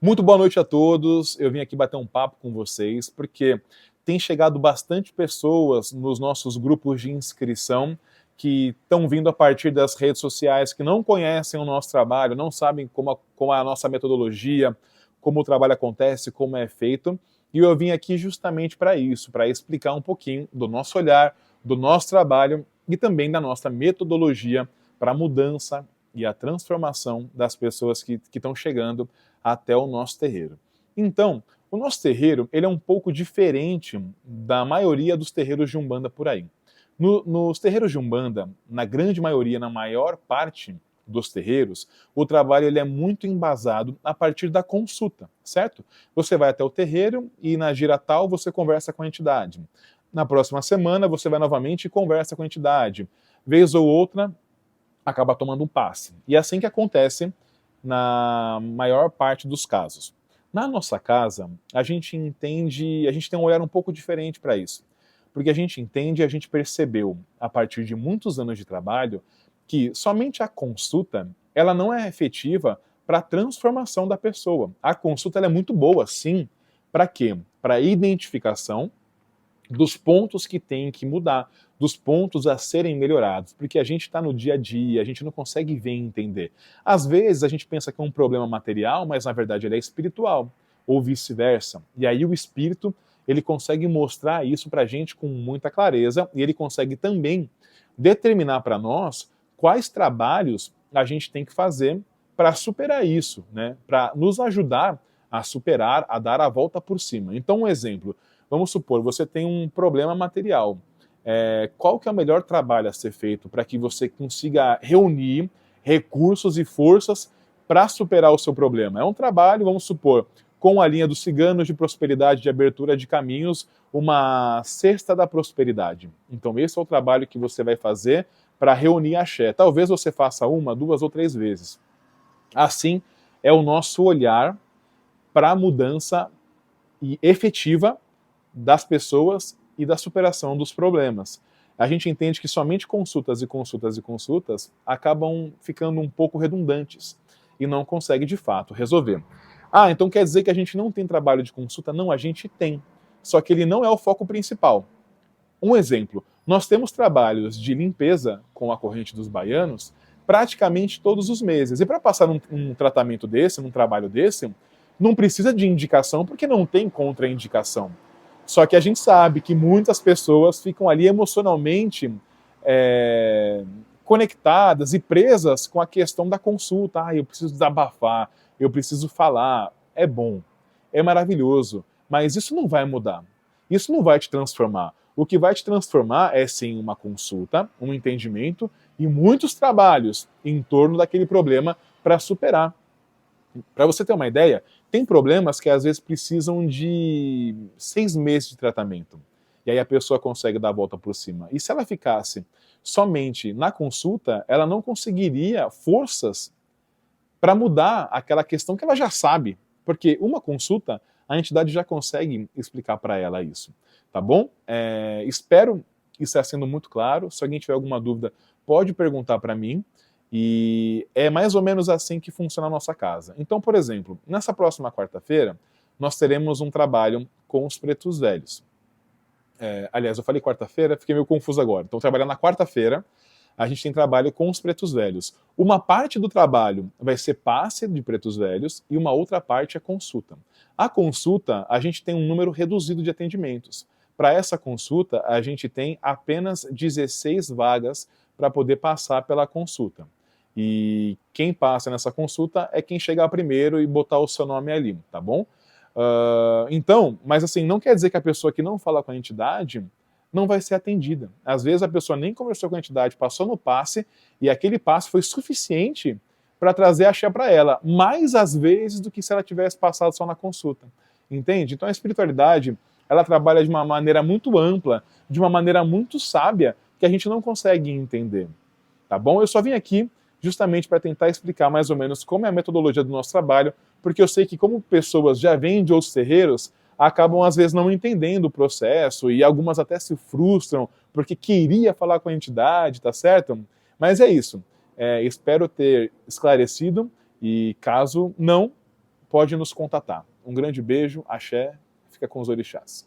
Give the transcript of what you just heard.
Muito boa noite a todos. Eu vim aqui bater um papo com vocês porque tem chegado bastante pessoas nos nossos grupos de inscrição que estão vindo a partir das redes sociais, que não conhecem o nosso trabalho, não sabem como é a nossa metodologia, como o trabalho acontece, como é feito. E eu vim aqui justamente para isso, para explicar um pouquinho do nosso olhar, do nosso trabalho e também da nossa metodologia para a mudança e a transformação das pessoas que estão chegando até o nosso terreiro. Então, o nosso terreiro ele é um pouco diferente da maioria dos terreiros de Umbanda por aí. Nos terreiros de Umbanda, na grande maioria, na maior parte dos terreiros, o trabalho ele é muito embasado a partir da consulta, certo? Você vai até o terreiro e na gira tal você conversa com a entidade. Na próxima semana você vai novamente e conversa com a entidade. Vez ou outra, acaba tomando um passe. E é assim que acontece na maior parte dos casos. Na nossa casa, a gente entende, a gente tem um olhar um pouco diferente para isso. Porque a gente entende e a gente percebeu, a partir de muitos anos de trabalho, que somente a consulta, ela não é efetiva para a transformação da pessoa. A consulta ela é muito boa, sim. Para quê? Para a identificação dos pontos que tem que mudar, dos pontos a serem melhorados, porque a gente está no dia a dia, a gente não consegue ver e entender. Às vezes a gente pensa que é um problema material, mas na verdade ele é espiritual, ou vice-versa. E aí o espírito, ele consegue mostrar isso para a gente com muita clareza, e ele consegue também determinar para nós quais trabalhos a gente tem que fazer para superar isso, né? Para nos ajudar a superar, a dar a volta por cima. Então, um exemplo, vamos supor, você tem um problema material. Qual que é o melhor trabalho a ser feito para que você consiga reunir recursos e forças para superar o seu problema? É um trabalho, vamos supor, com a linha dos ciganos de prosperidade, de abertura de caminhos, uma cesta da prosperidade. Então esse é o trabalho que você vai fazer para reunir axé. Talvez você faça uma, duas ou três vezes. Assim é o nosso olhar para a mudança efetiva das pessoas e da superação dos problemas. A gente entende que somente consultas e consultas e consultas acabam ficando um pouco redundantes e não consegue de fato resolver. Ah, então quer dizer que a gente não tem trabalho de consulta? Não, a gente tem. Só que ele não é o foco principal. Um exemplo, nós temos trabalhos de limpeza com a corrente dos baianos praticamente todos os meses. E para passar um tratamento desse, num trabalho desse, não precisa de indicação porque não tem contraindicação. Só que a gente sabe que muitas pessoas ficam ali emocionalmente conectadas e presas com a questão da consulta. Ah, eu preciso desabafar, eu preciso falar. É bom, é maravilhoso, mas isso não vai mudar. Isso não vai te transformar. O que vai te transformar é sim uma consulta, um entendimento e muitos trabalhos em torno daquele problema para superar. Para você ter uma ideia, tem problemas que às vezes precisam de 6 meses de tratamento. E aí a pessoa consegue dar a volta por cima. E se ela ficasse somente na consulta, ela não conseguiria forças para mudar aquela questão que ela já sabe. Porque uma consulta, a entidade já consegue explicar para ela isso. Tá bom? Espero estar sendo muito claro. Se alguém tiver alguma dúvida, pode perguntar para mim. E é mais ou menos assim que funciona a nossa casa. Então, por exemplo, nessa próxima quarta-feira, nós teremos um trabalho com os pretos velhos. Aliás, eu falei quarta-feira, fiquei meio confuso agora. Então, trabalhar na quarta-feira, a gente tem trabalho com os pretos velhos. Uma parte do trabalho vai ser passe de pretos velhos e uma outra parte é consulta. A consulta, a gente tem um número reduzido de atendimentos. Para essa consulta, a gente tem apenas 16 vagas para poder passar pela consulta. E quem passa nessa consulta é quem chegar primeiro e botar o seu nome ali, tá bom? Então, mas assim, não quer dizer que a pessoa que não fala com a entidade não vai ser atendida. Às vezes a pessoa nem conversou com a entidade, passou no passe, e aquele passe foi suficiente para trazer axé para ela, mais às vezes do que se ela tivesse passado só na consulta. Entende? Então a espiritualidade, ela trabalha de uma maneira muito ampla, de uma maneira muito sábia, que a gente não consegue entender. Tá bom? Eu só vim aqui justamente para tentar explicar mais ou menos como é a metodologia do nosso trabalho, porque eu sei que como pessoas já vêm de outros terreiros, acabam às vezes não entendendo o processo e algumas até se frustram porque queria falar com a entidade, tá certo? Mas é isso. Espero ter esclarecido e caso não, pode nos contatar. Um grande beijo, axé, fica com os orixás.